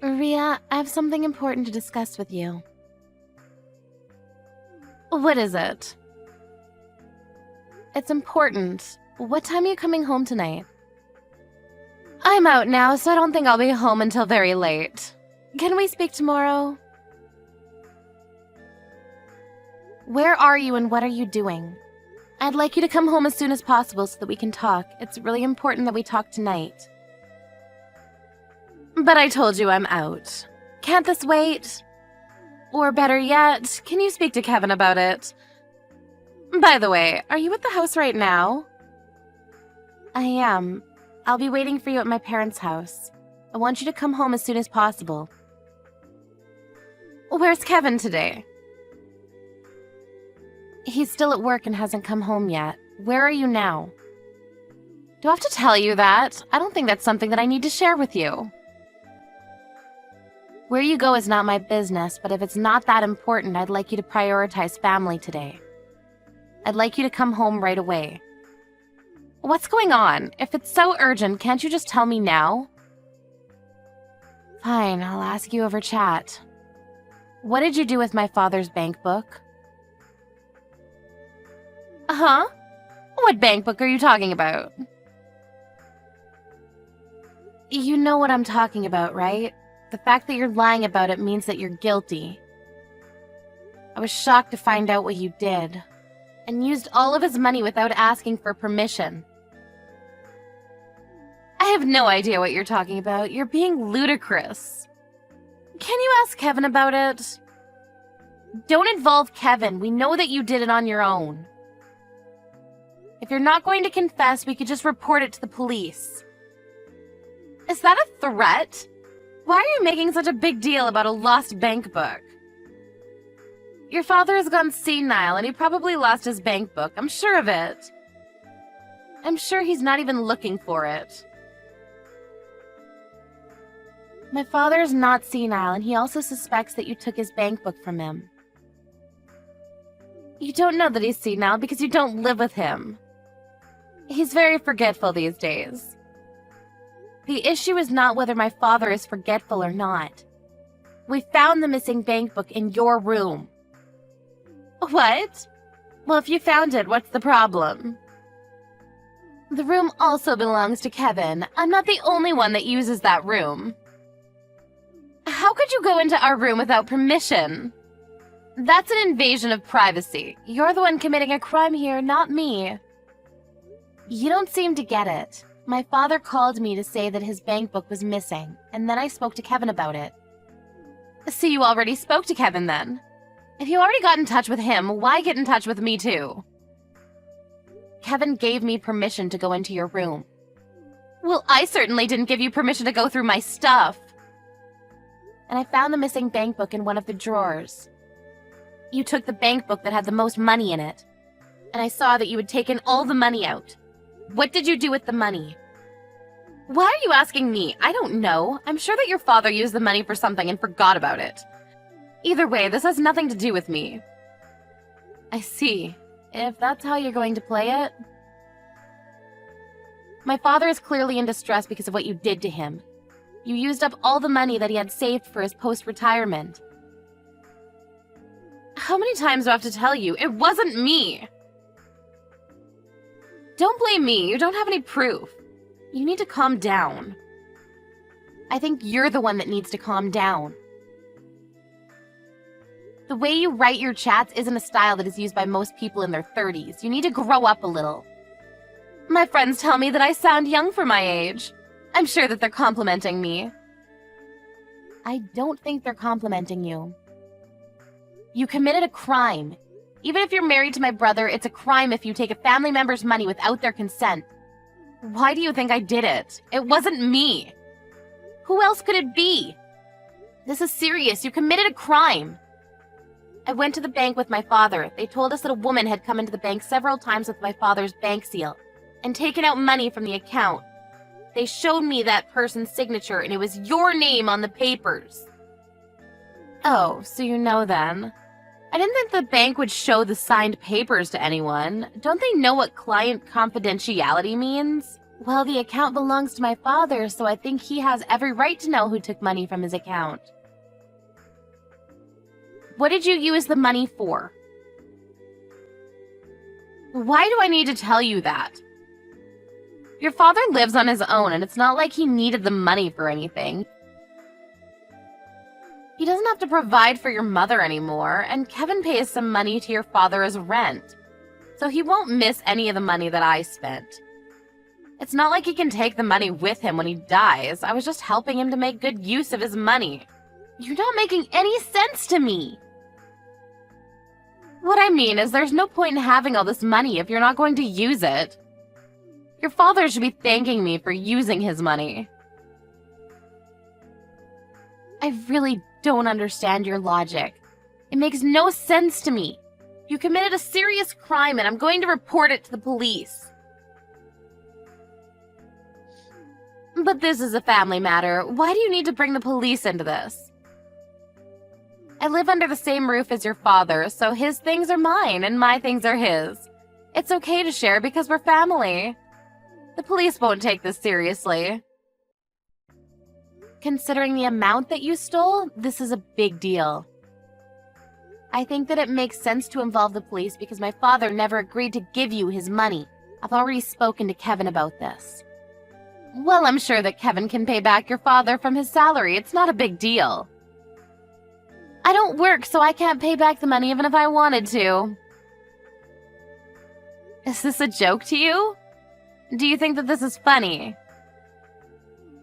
Ria, I have something important to discuss with you. What is it? It's important. What time are you coming home tonight? I'm out now, so I don't think I'll be home until very late. Can we speak tomorrow? Where are you and what are you doing? I'd like you to come home as soon as possible so that we can talk. It's really important that we talk tonight. But I told you I'm out. Can't this wait? Or better yet, can you speak to Kevin about it? By the way, are you at the house right now? I am. I'll be waiting for you at my parents' house. I want you to come home as soon as possible. Where's Kevin today? He's still at work and hasn't come home yet. Where are you now? Do I have to tell you that? I don't think that's something that I need to share with you. Where you go is not my business, but if it's not that important, I'd like you to prioritize family today. I'd like you to come home right away. What's going on? If it's so urgent, can't you just tell me now? Fine, I'll ask you over chat. What did you do with my father's bank book? Huh? What bank book are you talking about? You know what I'm talking about, right? The fact that you're lying about it means that you're guilty. I was shocked to find out what you did, and used all of his money without asking for permission. I have no idea what you're talking about. You're being ludicrous. Can you ask Kevin about it? Don't involve Kevin. We know that you did it on your own. If you're not going to confess, we could just report it to the police. Is that a threat? Why are you making such a big deal about a lost bank book? Your father has gone senile and he probably lost his bank book. I'm sure of it. I'm sure he's not even looking for it. My father is not senile, and he also suspects that you took his bank book from him. You don't know that he's senile because you don't live with him. He's very forgetful these days. The issue is not whether my father is forgetful or not. We found the missing bank book in your room. What? Well, if you found it, what's the problem? The room also belongs to Kevin. I'm not the only one that uses that room. How could you go into our room without permission? That's an invasion of privacy. You're the one committing a crime here, not me. You don't seem to get it. My father called me to say that his bank book was missing, and then I spoke to Kevin about it. So you already spoke to Kevin then? If you already got in touch with him, why get in touch with me too? Kevin gave me permission to go into your room. Well, I certainly didn't give you permission to go through my stuff. And I found the missing bank book in one of the drawers. You took the bank book that had the most money in it, and I saw that you had taken all the money out. What did you do with the money? Why are you asking me? I don't know. I'm sure that your father used the money for something and forgot about it. Either way, this has nothing to do with me. I see. If that's how you're going to play it. My father is clearly in distress because of what you did to him. You used up all the money that he had saved for his post-retirement. How many times do I have to tell you? It wasn't me! Don't blame me. You don't have any proof. You need to calm down. I think you're the one that needs to calm down. The way you write your chats isn't a style that is used by most people in their 30s. You need to grow up a little. My friends tell me that I sound young for my age. I'm sure that they're complimenting me. I don't think they're complimenting you. You committed a crime. Even if you're married to my brother, it's a crime if you take a family member's money without their consent. Why do you think I did it? It wasn't me. Who else could it be? This is serious. You committed a crime. I went to the bank with my father. They told us that a woman had come into the bank several times with my father's bank seal and taken out money from the account. They showed me that person's signature, and it was your name on the papers. Oh, so you know then. I didn't think the bank would show the signed papers to anyone. Don't they know what client confidentiality means? Well, the account belongs to my father, so I think he has every right to know who took money from his account. What did you use the money for? Why do I need to tell you that? Your father lives on his own, and it's not like he needed the money for anything. He doesn't have to provide for your mother anymore, and Kevin pays some money to your father as rent, so he won't miss any of the money that I spent. It's not like he can take the money with him when he dies. I was just helping him to make good use of his money. You're not making any sense to me. What I mean is there's no point in having all this money if you're not going to use it. Your father should be thanking me for using his money. I really don't understand your logic. It makes no sense to me. You committed a serious crime and I'm going to report it to the police. But this is a family matter. Why do you need to bring the police into this? I live under the same roof as your father, so his things are mine and my things are his. It's okay to share because we're family. The police won't take this seriously. Considering the amount that you stole, this is a big deal. I think that it makes sense to involve the police because my father never agreed to give you his money. I've already spoken to Kevin about this. Well, I'm sure that Kevin can pay back your father from his salary. It's not a big deal. I don't work, so I can't pay back the money even if I wanted to. Is this a joke to you? Do you think that this is funny?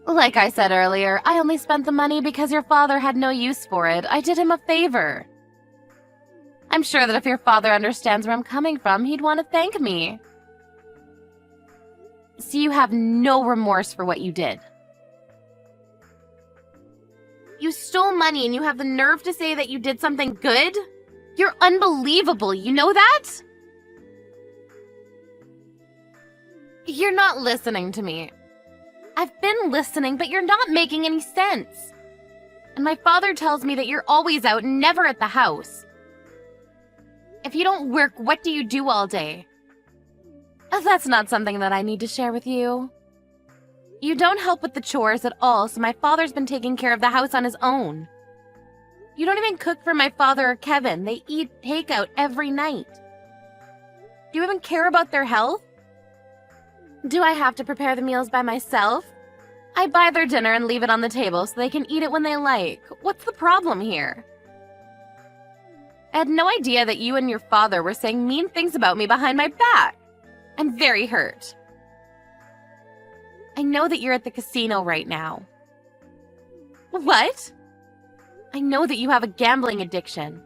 Like I said earlier, I only spent the money because your father had no use for it. I did him a favor. I'm sure that if your father understands where I'm coming from, he'd want to thank me. So you have no remorse for what you did. You stole money and you have the nerve to say that you did something good? You're unbelievable, you know that? You're not listening to me. I've been listening, but you're not making any sense. And my father tells me that you're always out and never at the house. If you don't work, what do you do all day? That's not something that I need to share with you. You don't help with the chores at all, so my father's been taking care of the house on his own. You don't even cook for my father or Kevin. They eat takeout every night. Do you even care about their health? Do I have to prepare the meals by myself? I buy their dinner and leave it on the table so they can eat it when they like. What's the problem here? I had no idea that you and your father were saying mean things about me behind my back. I'm very hurt. I know that you're at the casino right now. What? I know that you have a gambling addiction.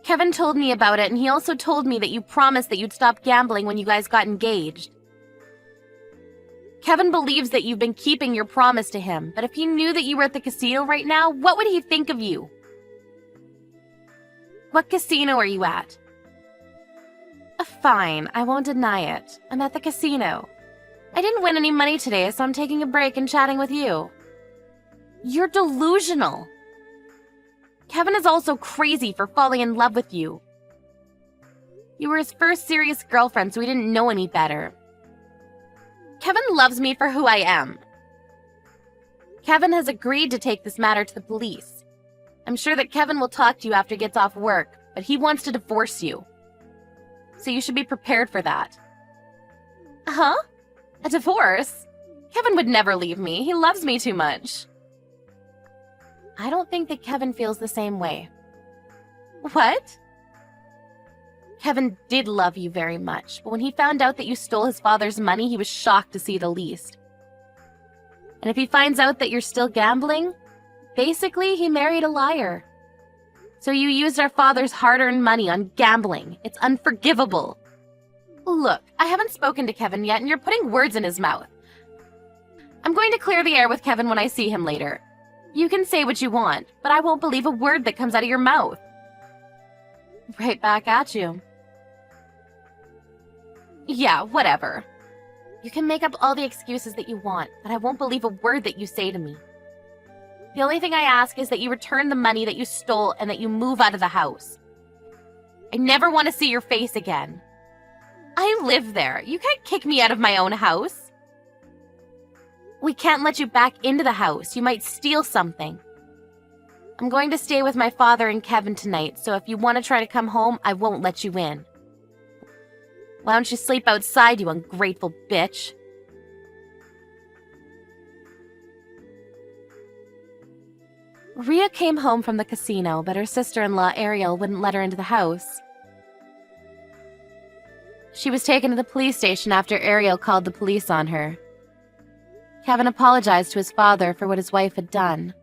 Kevin told me about it, and he also told me that you promised that you'd stop gambling when you guys got engaged. Kevin believes that you've been keeping your promise to him, but if he knew that you were at the casino right now, what would he think of you? What casino are you at? Fine, I won't deny it. I'm at the casino. I didn't win any money today, so I'm taking a break and chatting with you. You're delusional. Kevin is also crazy for falling in love with you. You were his first serious girlfriend, so he didn't know any better. Kevin loves me for who I am. Kevin has agreed to take this matter to the police. I'm sure that Kevin will talk to you after he gets off work, but he wants to divorce you. So you should be prepared for that. Huh? A divorce? Kevin would never leave me. He loves me too much. I don't think that Kevin feels the same way. What? Kevin did love you very much, but when he found out that you stole his father's money, he was shocked to see the least. And if he finds out that you're still gambling, basically he married a liar. So you used our father's hard-earned money on gambling. It's unforgivable. Look, I haven't spoken to Kevin yet, and you're putting words in his mouth. I'm going to clear the air with Kevin when I see him later. You can say what you want, but I won't believe a word that comes out of your mouth. Right back at you. Yeah, whatever. You can make up all the excuses that you want, but I won't believe a word that you say to me. The only thing I ask is that you return the money that you stole and that you move out of the house. I never want to see your face again. I live there. You can't kick me out of my own house. We can't let you back into the house. You might steal something. I'm going to stay with my father and Kevin tonight, so if you want to try to come home, I won't let you in. Why don't you sleep outside, you ungrateful bitch? Rhea came home from the casino, but her sister-in-law Ariel wouldn't let her into the house. She was taken to the police station after Ariel called the police on her. Kevin apologized to his father for what his wife had done.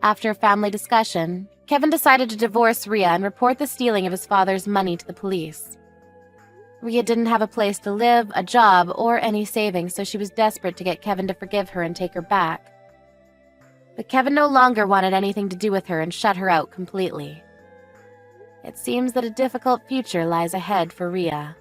After a family discussion, Kevin decided to divorce Rhea and report the stealing of his father's money to the police. Rhea didn't have a place to live, a job, or any savings, so she was desperate to get Kevin to forgive her and take her back. But Kevin no longer wanted anything to do with her and shut her out completely. It seems that a difficult future lies ahead for Rhea.